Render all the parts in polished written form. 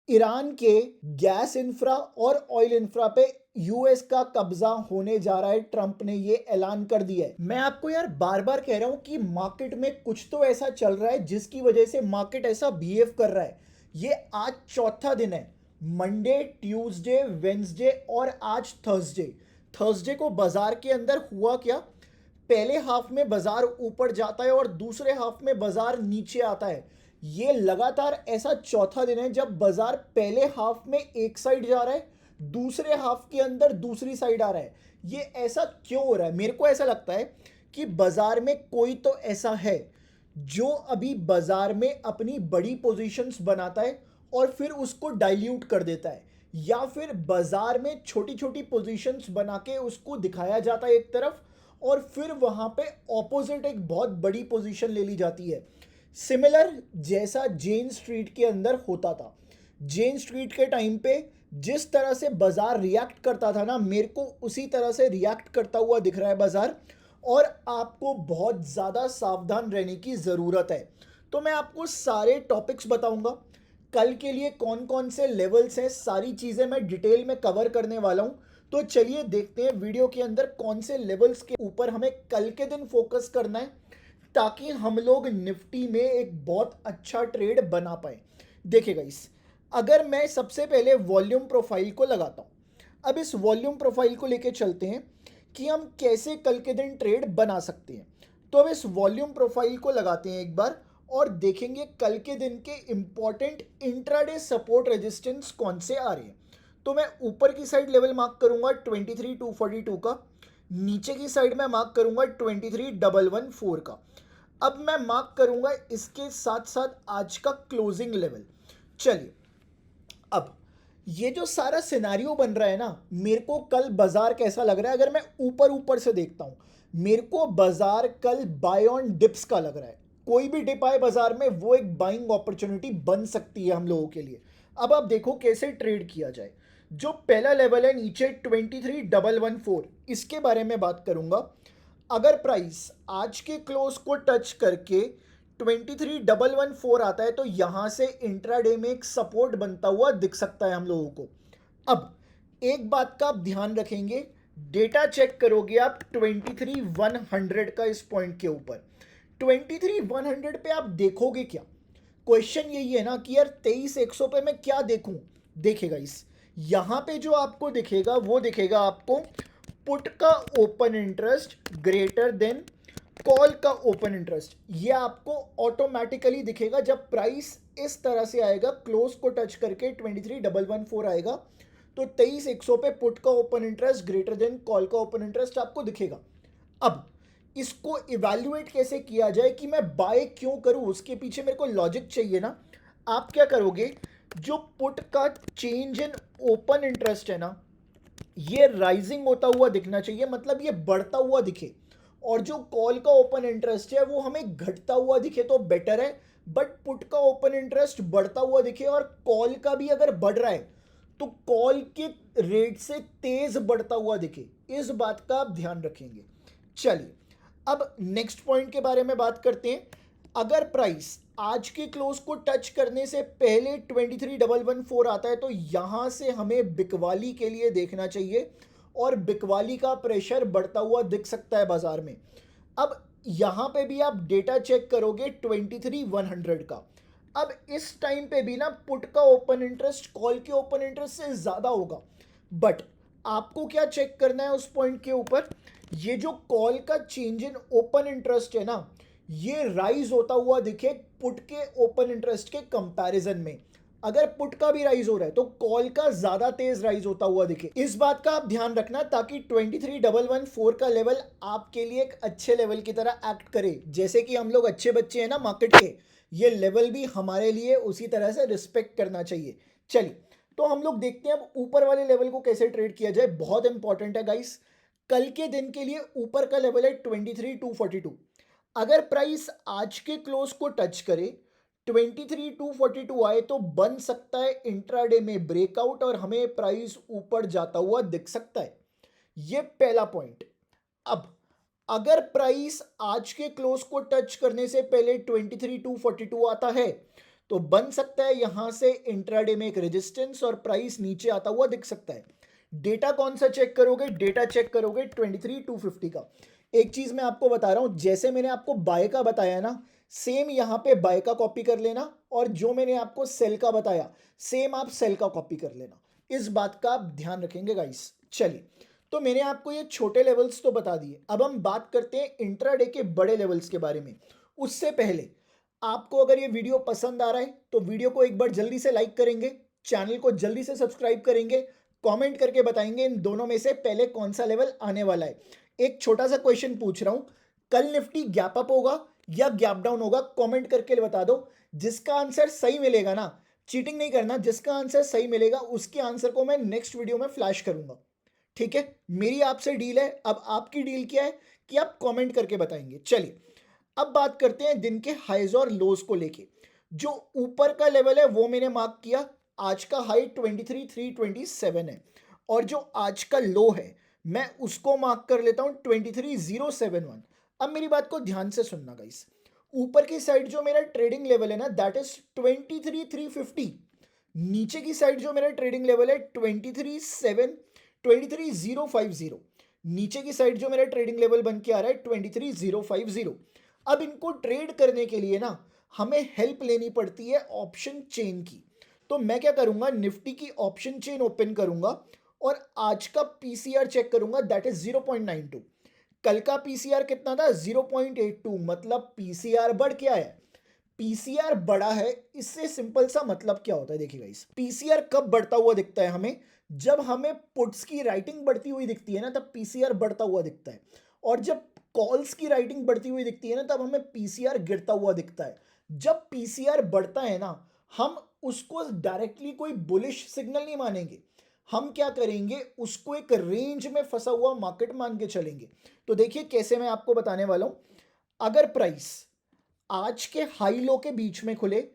Iran के gas infra और oil infra पे यूएस का कब्जा होने जा रहा है। ट्रंप ने ये ऐलान कर दिया है। मैं आपको यार बार बार कह रहा हूं कि मार्केट में कुछ तो ऐसा चल रहा है जिसकी वजह से मार्केट ऐसा बिहेव कर रहा है। ये आज चौथा दिन है। मंडे, ट्यूसडे, वेंसडे और आज थर्सडे। थर्सडे को बाजार के अंदर हुआ क्या? पहले हाफ में बाजार ऊपर जाता है और दूसरे हाफ में बाजार नीचे आता है। ये लगातार ऐसा चौथा दिन है जब बाजार पहले हाफ में एक साइड जा रहा है, दूसरे हाफ के अंदर दूसरी साइड आ रहा है। ये ऐसा क्यों हो रहा है? मेरे को ऐसा लगता है कि बाजार में कोई तो ऐसा है जो अभी बाजार में अपनी बड़ी पोजीशंस बनाता है और फिर उसको डाइल्यूट कर देता है, या फिर बाजार में छोटी छोटी पोजीशंस बना के उसको दिखाया जाता है एक तरफ और फिर वहां पे ऑपोजिट एक बहुत बड़ी पोजीशन ले ली जाती है। सिमिलर जैसा जेन स्ट्रीट के अंदर होता था। जेन स्ट्रीट के टाइम पे जिस तरह से बाजार रिएक्ट करता था ना, मेरे को उसी तरह से रिएक्ट करता हुआ दिख रहा है बाजार। और आपको बहुत ज़्यादा सावधान रहने की ज़रूरत है। तो मैं आपको सारे टॉपिक्स बताऊंगा। कल के लिए कौन कौन से लेवल्स हैं, सारी चीज़ें मैं डिटेल में कवर करने वाला हूं। तो चलिए देखते हैं वीडियो के अंदर कौन से लेवल्स के ऊपर हमें कल के दिन फोकस करना है, ताकि हम लोग निफ्टी में एक बहुत अच्छा ट्रेड बना पाए। देखिए गाइस, अगर मैं सबसे पहले वॉल्यूम प्रोफाइल को लगाता हूँ, अब इस वॉल्यूम प्रोफाइल को लेके चलते हैं कि हम कैसे कल के दिन ट्रेड बना सकते हैं। तो अब इस वॉल्यूम प्रोफाइल को लगाते हैं एक बार और देखेंगे कल के दिन के इंपॉर्टेंट इंट्राडे सपोर्ट रेजिस्टेंस कौन से आ रहे हैं। तो मैं ऊपर की साइड लेवल मार्क करूंगा 23,242 का, नीचे की साइड में मार्क करूंगा 23,114 का। अब मैं मार्क करूंगा इसके साथ साथ आज का क्लोजिंग लेवल। चलिए, अब ये जो सारा सिनेरियो बन रहा है ना, मेरे को कल बाजार कैसा लग रहा है? अगर मैं ऊपर ऊपर से देखता हूं, मेरे को बाजार कल बाय ऑन डिप्स का लग रहा है। कोई भी डिप आए बाजार में, वो एक बाइंग अपॉर्चुनिटी बन सकती है हम लोगों के लिए। अब आप देखो कैसे ट्रेड किया जाए। जो पहला लेवल है नीचे 23,114, इसके बारे में बात करूंगा। अगर प्राइस आज के क्लोज को टच करके 23,114 आता है तो यहां से इंट्राडे में एक सपोर्ट बनता हुआ दिख सकता है हम लोगों को। अब एक बात का आप ध्यान रखेंगे, डेटा चेक करोगे आप 23,100 का, इस पॉइंट के ऊपर 23,100 पे आप देखोगे क्या? क्वेश्चन यही है ना कि यार 23,100 पे मैं क्या देखूं। देखेगा इस यहां पे जो आपको दिखेगा वो दिखेगा आपको पुट का open interest greater than call का ओपन इंटरेस्ट। ये आपको ऑटोमेटिकली दिखेगा जब प्राइस इस तरह से आएगा, क्लोज को टच करके 23,114 आएगा तो 23,100 पे पुट का open interest greater than call का ओपन इंटरेस्ट आपको दिखेगा। अब इसको इवैल्यूएट कैसे किया जाए कि मैं बाय क्यों करूं, उसके पीछे मेरे को लॉजिक चाहिए ना। आप क्या करोगे, जो पुट का चेंज इन ओपन इंटरेस्ट है ना, ये राइजिंग होता हुआ दिखना चाहिए, मतलब ये बढ़ता हुआ दिखे। और जो कॉल का ओपन इंटरेस्ट है वो हमें घटता हुआ दिखे तो बेटर है। बट पुट का ओपन इंटरेस्ट बढ़ता हुआ दिखे और कॉल का भी अगर बढ़ रहा है तो कॉल के रेट से तेज बढ़ता हुआ दिखे, इस बात का आप ध्यान रखेंगे। चलिए, अब नेक्स्ट पॉइंट के बारे में बात करते हैं। अगर प्राइस आज के क्लोज को टच करने से पहले 23,114 आता है तो यहां से हमें बिकवाली के लिए देखना चाहिए और बिकवाली का प्रेशर बढ़ता हुआ दिख सकता है बाजार में। अब यहां पे भी आप डेटा चेक करोगे 23,100 का। अब इस टाइम पे भी ना पुट का ओपन इंटरेस्ट कॉल के ओपन इंटरेस्ट से ज्यादा होगा। बट आपको क्या चेक करना है उस पॉइंट के ऊपर, ये जो कॉल का चेंज इन ओपन इंटरेस्ट है ना, ये राइज होता हुआ दिखे पुट के ओपन इंटरेस्ट के कंपैरिजन में। अगर पुट का भी राइज हो रहा है तो कॉल का ज्यादा तेज राइज होता हुआ दिखे, इस बात का आप ध्यान रखना ताकि 23,114 का लेवल आपके लिए एक अच्छे लेवल की तरह एक्ट करे। जैसे कि हम लोग अच्छे बच्चे हैं ना मार्केट के, ये लेवल भी हमारे लिए उसी तरह से रिस्पेक्ट करना चाहिए। चलिए, तो हम लोग देखते हैं अब ऊपर वाले लेवल को कैसे ट्रेड किया जाए। बहुत इंपॉर्टेंट है गाइस, कल के दिन के लिए ऊपर का लेवल है 23,242। अगर प्राइस आज के क्लोज को टच करे 23,242 आए तो बन सकता है इंट्राडे में ब्रेकआउट और हमें प्राइस ऊपर जाता हुआ दिख सकता है। ये पहला पॉइंट। अब अगर प्राइस आज के क्लोज को टच करने से पहले 23,242 आता है तो बन सकता है यहां से इंट्राडे में एक रेजिस्टेंस और प्राइस नीचे आता हुआ दिख सकता है। डेटा कौन सा चेक करोगे? डेटा चेक करोगे 23,250 का। एक चीज मैं आपको बता रहा हूं, जैसे मैंने आपको बाय का बताया ना, सेम यहां पे बाय का कॉपी कर लेना, और जो मैंने आपको सेल का बताया सेम आप सेल का कॉपी कर लेना। इस बात का आप ध्यान रखेंगे गाइस। चलिए, तो मैंने आपको ये छोटे लेवल्स तो बता दिए, अब हम बात करते हैं इंट्राडे के बड़े लेवल्स के बारे में। उससे पहले आपको अगर ये वीडियो पसंद आ रहा है तो वीडियो को एक बार जल्दी से लाइक करेंगे, चैनल को जल्दी से सब्सक्राइब करेंगे, कमेंट करके बताएंगे इन दोनों में से पहले कौन सा लेवल आने वाला है। एक छोटा सा क्वेश्चन पूछ रहा हूं, कल निफ्टी गैप अप होगा या गैप डाउन होगा? कमेंट करके बता दो। जिसका आंसर सही मिलेगा ना, चीटिंग नहीं करना, जिसका आंसर सही मिलेगा उसके आंसर को मैं नेक्स्ट वीडियो में फ्लैश करूंगा। ठीक है, मेरी आपसे डील है। अब आपकी डील क्या है कि आप कमेंट करके बताएंगे। चलिए, अब बात करते हैं दिन के हाईज और लोज को लेके। जो ऊपर का लेवल है वो मैंने मार्क किया, आज का हाई 23,327 है, और जो आज का लो है मैं उसको मार्क कर लेता हूं 23,071। अब मेरी बात को ध्यान से सुनना गाइस, ऊपर की साइड जो मेरा ट्रेडिंग लेवल है ना दैट इज 23,350। नीचे की साइड जो मेरा ट्रेडिंग लेवल है 23,050। नीचे की साइड जो मेरा ट्रेडिंग लेवल बन के आ रहा है 23,050। अब इनको ट्रेड करने के लिए ना हमें हेल्प लेनी पड़ती है ऑप्शन चेन की। तो मैं क्या करूंगा, निफ्टी की ऑप्शन चेन ओपन करूंगा और आज का पीसीआर चेक करूंगा दैट इज 0.92। कल का पीसीआर कितना था? 0.82। मतलब पीसीआर बढ़ के आया है। पीसीआर बड़ा है, इससे सिंपल सा मतलब क्या होता है देखिएगा, इस पीसीआर कब बढ़ता हुआ दिखता है हमें? जब हमें पुट्स की राइटिंग बढ़ती हुई दिखती है ना तब पीसीआर बढ़ता हुआ दिखता है, और जब कॉल्स की राइटिंग बढ़ती हुई दिखती है ना तब हमें पीसीआर गिरता हुआ दिखता है। जब पीसीआर बढ़ता है ना, हम उसको डायरेक्टली कोई बुलिश सिग्नल नहीं मानेंगे, हम क्या करेंगे, उसको एक रेंज में फंसा हुआ मार्केट मान के चलेंगे। तो देखिए कैसे, मैं आपको बताने वाला हूं। अगर प्राइस आज के हाई लो के बीच में खुले,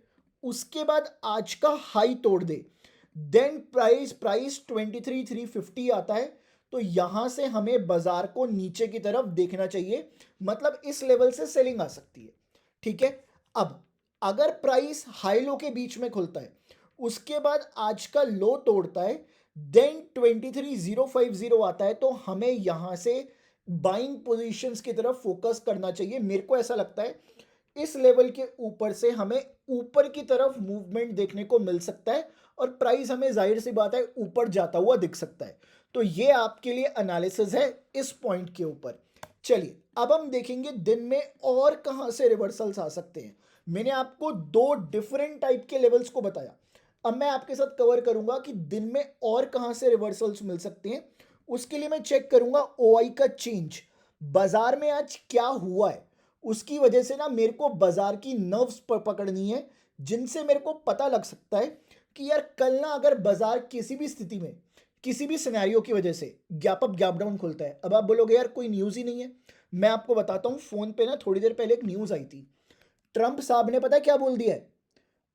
उसके बाद आज का हाई तोड़ दे, देन प्राइस 23,350 आता है, तो यहां से हमें बाजार को नीचे की तरफ देखना चाहिए, मतलब इस लेवल से सेलिंग आ सकती है। ठीक है, अब अगर प्राइस हाई लो के बीच में खुलता है, उसके बाद आज का लो तोड़ता है, देन 23,050 आता है, तो हमें यहां से बाइंग पोजीशंस की तरफ फोकस करना चाहिए। मेरे को ऐसा लगता है इस लेवल के ऊपर से हमें ऊपर की तरफ मूवमेंट देखने को मिल सकता है, और प्राइस हमें जाहिर सी बात है ऊपर जाता हुआ दिख सकता है। तो ये आपके लिए एनालिसिस है इस पॉइंट के ऊपर। चलिए, अब हम देखेंगे दिन में और कहां से रिवर्सल्स आ सकते हैं। मैंने आपको दो डिफरेंट टाइप के लेवल्स को बताया, अब मैं आपके साथ कवर करूंगा कि दिन में और कहां से रिवर्सल्स मिल सकते हैं। उसके लिए मैं चेक करूंगा ओआई का चेंज, बाजार में आज क्या हुआ है। उसकी वजह से ना मेरे को बाजार की नर्व्स पकड़नी है, जिनसे मेरे को पता लग सकता है कि यार कल ना अगर बाजार किसी भी स्थिति में, किसी भी सिनेरियो की वजह से गैप अप गैप डाउन खुलता है। अब आप बोलोगे यार कोई न्यूज़ ही नहीं है, मैं आपको बताता हूँ। फोन पे ना थोड़ी देर पहले एक न्यूज़ आई थी, ट्रंप साहब ने पता है क्या बोल दिया है?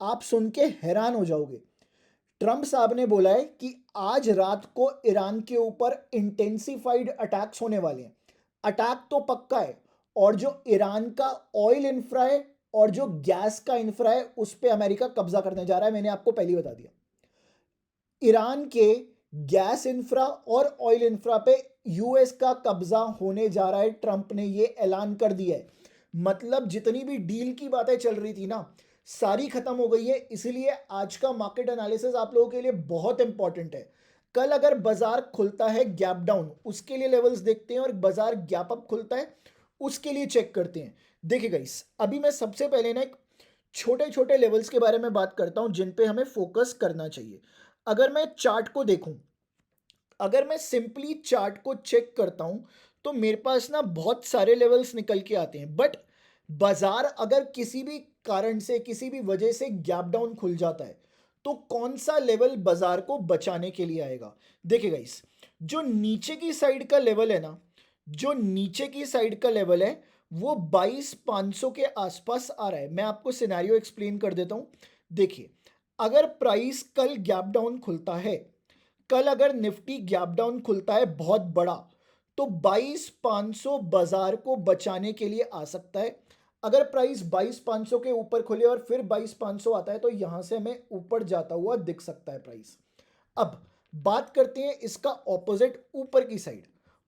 आप सुन के हैरान हो जाओगे। ट्रंप साहब ने बोला है कि आज रात को ईरान के ऊपर इंटेंसिफाइड अटैक्स होने वाले हैं। अटैक तो पक्का है, और जो ईरान का ऑयल इंफ्रा है और जो गैस का इंफ्रा है उस पर अमेरिका कब्जा करने जा रहा है। मैंने आपको पहले ही बता दिया, ईरान के गैस इंफ्रा और ऑयल इंफ्रा पे यूएस का कब्जा होने जा रहा है। ट्रंप ने ये ऐलान कर दिया है। मतलब जितनी भी डील की बातें चल रही थी ना, सारी खत्म हो गई है। इसीलिए आज का मार्केट एनालिसिस आप लोगों के लिए बहुत इंपॉर्टेंट है। कल अगर बाजार खुलता है गैप डाउन, उसके लिए लेवल्स देखते हैं, और बाजार गैप अप खुलता है उसके लिए चेक करते हैं। देखिए गाइस, अभी मैं सबसे पहले ना एक छोटे छोटे लेवल्स के बारे में बात करता हूं जिन पे हमें फोकस करना चाहिए। अगर मैं चार्ट को देखूं, अगर मैं सिंपली चार्ट को चेक करता हूं, तो मेरे पास ना बहुत सारे लेवल्स निकल के आते हैं। बट बाजार अगर किसी भी कारण से, किसी भी वजह से गैप डाउन खुल जाता है, तो कौन सा लेवल बाजार को बचाने के लिए आएगा? देखिए गाइस, जो नीचे की साइड का लेवल है ना, जो नीचे की साइड का लेवल है वो 22,500 के आसपास आ रहा है। मैं आपको सिनेरियो एक्सप्लेन कर देता हूं। देखिए, अगर प्राइस कल गैप डाउन खुलता है, कल अगर निफ्टी गैप डाउन खुलता है बहुत बड़ा, तो 22,500 बाजार को बचाने के लिए आ सकता है। अगर प्राइस 22,500 के ऊपर खुले और फिर 22,500 आता है तो यहां से हमें ऊपर जाता हुआ दिख सकता है प्राइस। अब बात करते हैं इसका ऑपोजिट ऊपर की साइड।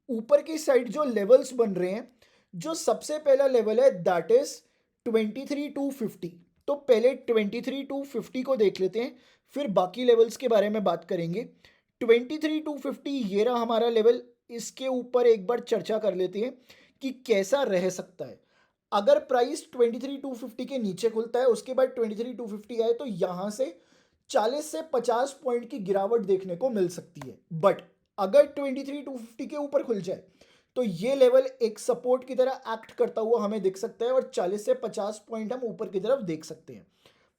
ऊपर की साइड जो लेवल्स बन रहे हैं, जो सबसे पहला लेवल है दैट इज 23,250। तो पहले 23,250 को देख लेते हैं, फिर बाकी लेवल्स के बारे में बात करेंगे। 23,250 ये रहा हमारा लेवल। इसके ऊपर एक बार चर्चा कर लेते हैं कि कैसा रह सकता है। अगर प्राइस 23,250 के नीचे खुलता है, उसके बाद 23,250 आए, तो यहां से 40 से 50 पॉइंट की गिरावट देखने को मिल सकती है। बट अगर 23,250 के ऊपर खुल जाए तो ये लेवल एक सपोर्ट की तरह एक्ट करता हुआ हमें दिख सकता है और 40 से 50 पॉइंट हम ऊपर की तरफ देख सकते हैं।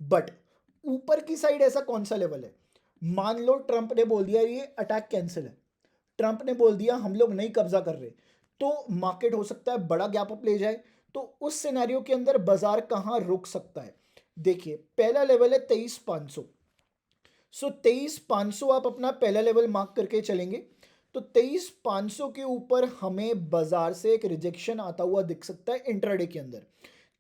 बट ऊपर की साइड ऐसा कौन सा लेवल है? मान लो ट्रंप ने बोल दिया ये अटैक कैंसिल है, ट्रंप ने बोल दिया हम लोग नहीं कब्जा कर रहे, तो मार्केट हो सकता है बड़ा गैप अप ले जाए। तो उस सिनेरियो के अंदर बाजार कहां रुक सकता है? देखिए, पहला लेवल है 23,500। सो 23,500 आप अपना पहला लेवल मार्क करके चलेंगे तो 23,500 के ऊपर हमें बाजार से एक रिजेक्शन आता हुआ दिख सकता है। इंट्राडे के अंदर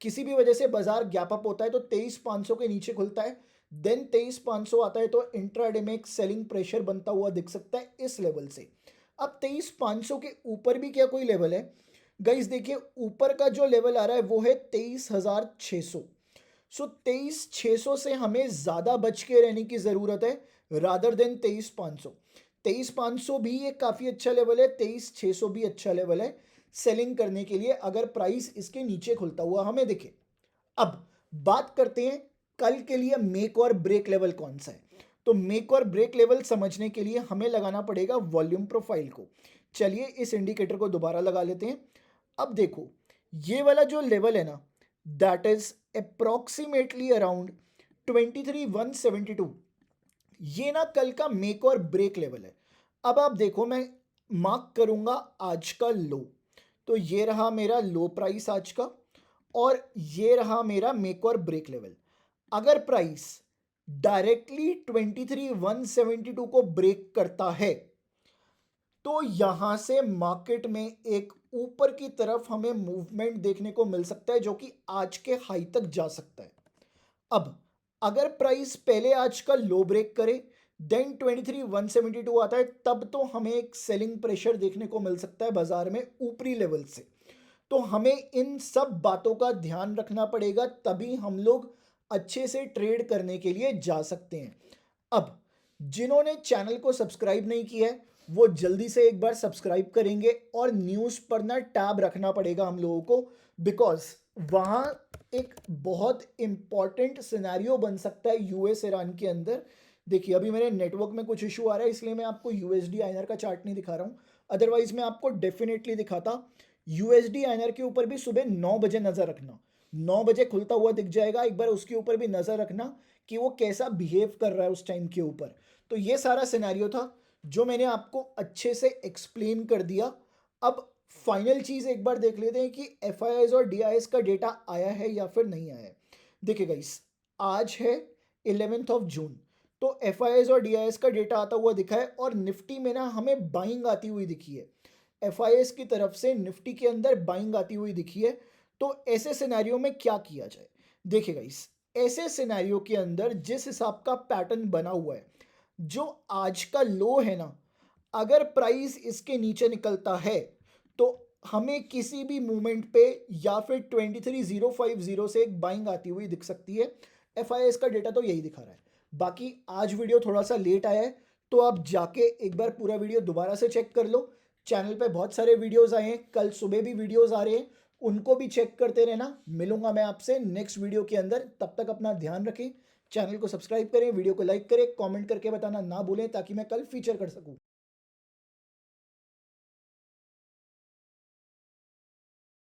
किसी भी वजह से बाजार गैप अप होता है तो 23,500 के नीचे खुलता है, देन 23,500 आता है तो इंट्राडे में एक सेलिंग प्रेशर बनता हुआ दिख सकता है इस लेवल से। अब 23,500 के ऊपर भी क्या कोई लेवल है? गाइस देखिए, ऊपर का जो लेवल आ रहा है वो है 23,600। सो 23,600 से हमें ज़्यादा बच के रहने की ज़रूरत है रादर देन 23,500। 23,500 भी एक काफ़ी अच्छा लेवल है, 23,600 भी अच्छा लेवल है सेलिंग करने के लिए अगर प्राइस इसके नीचे खुलता हुआ हमें दिखे। अब बात करते हैं कल के लिए मेक और ब्रेक लेवल कौन सा है। तो मेक और ब्रेक लेवल समझने के लिए हमें लगाना पड़ेगा वॉल्यूम प्रोफाइल को। चलिए इस इंडिकेटर को दोबारा लगा लेते हैं। अब देखो, ये वाला जो लेवल है ना, दैट इज अप्रोक्सीमेटली अराउंड 23,172। ये ना कल का मेक और ब्रेक लेवल है। अब आप देखो, मैं मार्क करूंगा आज का लो, तो ये रहा मेरा लो प्राइस आज का और ये रहा मेरा मेक और ब्रेक लेवल। अगर प्राइस डायरेक्टली 23,172 को ब्रेक करता है तो यहां से मार्केट में एक ऊपर की तरफ हमें मूवमेंट देखने को मिल सकता है जो कि आज के हाई तक जा सकता है। अब अगर प्राइस पहले आज का लो ब्रेक करे देन 23,172 आता है, तब तो हमें एक सेलिंग प्रेशर देखने को मिल सकता है बाजार में ऊपरी लेवल से। तो हमें इन सब बातों का ध्यान रखना पड़ेगा, तभी हम लोग अच्छे से ट्रेड करने के लिए जा सकते हैं। अब जिन्होंने चैनल को सब्सक्राइब नहीं किया है वो जल्दी से एक बार सब्सक्राइब करेंगे और न्यूज़ पर ना टैब रखना पड़ेगा हम लोगों को, बिकॉज वहाँ एक बहुत इंपॉर्टेंट सिनेरियो बन सकता है यूएस ईरान के अंदर। देखिए, अभी मेरे नेटवर्क में कुछ इशू आ रहा है इसलिए मैं आपको यूएसडी आईएनआर का चार्ट नहीं दिखा रहा हूँ, अदरवाइज मैं आपको डेफिनेटली दिखाता। यूएसडी आईएनआर के ऊपर भी सुबह 9 बजे नज़र रखना, 9 बजे खुलता हुआ दिख जाएगा, एक बार उसके ऊपर भी नज़र रखना कि वो कैसा बिहेव कर रहा है उस टाइम के ऊपर। तो ये सारा सिनेरियो था जो मैंने आपको अच्छे से एक्सप्लेन कर दिया। अब फाइनल चीज़ एक बार देख लेते हैं कि एफआईआईज और डीआईएस का डेटा आया है या फिर नहीं आया है। देखिए गाइस, आज है 11th ऑफ जून, तो एफआईआईज और डीआईएस का डेटा आता हुआ दिखा है और निफ्टी में ना हमें बाइंग आती हुई दिखी है। एफआईआईज की तरफ से निफ्टी के अंदर बाइंग आती हुई दिखी है। तो ऐसे सिनेरियो में क्या किया जाए? देखिए गाइस, ऐसे सिनेरियो के अंदर जिस हिसाब का पैटर्न बना हुआ है, जो आज का लो है ना, अगर प्राइस इसके नीचे निकलता है तो हमें किसी भी मूवमेंट पे या फिर 23,050 से एक बाइंग आती हुई दिख सकती है। एफआईएस का डेटा तो यही दिखा रहा है। बाकी आज वीडियो थोड़ा सा लेट आया है तो आप जाके एक बार पूरा वीडियो दोबारा से चेक कर लो। चैनल पे बहुत सारे वीडियोस आए हैं, कल सुबह भी वीडियोस आ रहे हैं, उनको भी चेक करते रहना। मिलूंगा मैं आपसे नेक्स्ट वीडियो के अंदर, तब तक अपना ध्यान रखें, चैनल को सब्सक्राइब करें, वीडियो को लाइक करें, कमेंट करके बताना ना भूलें ताकि मैं कल फीचर कर सकूं।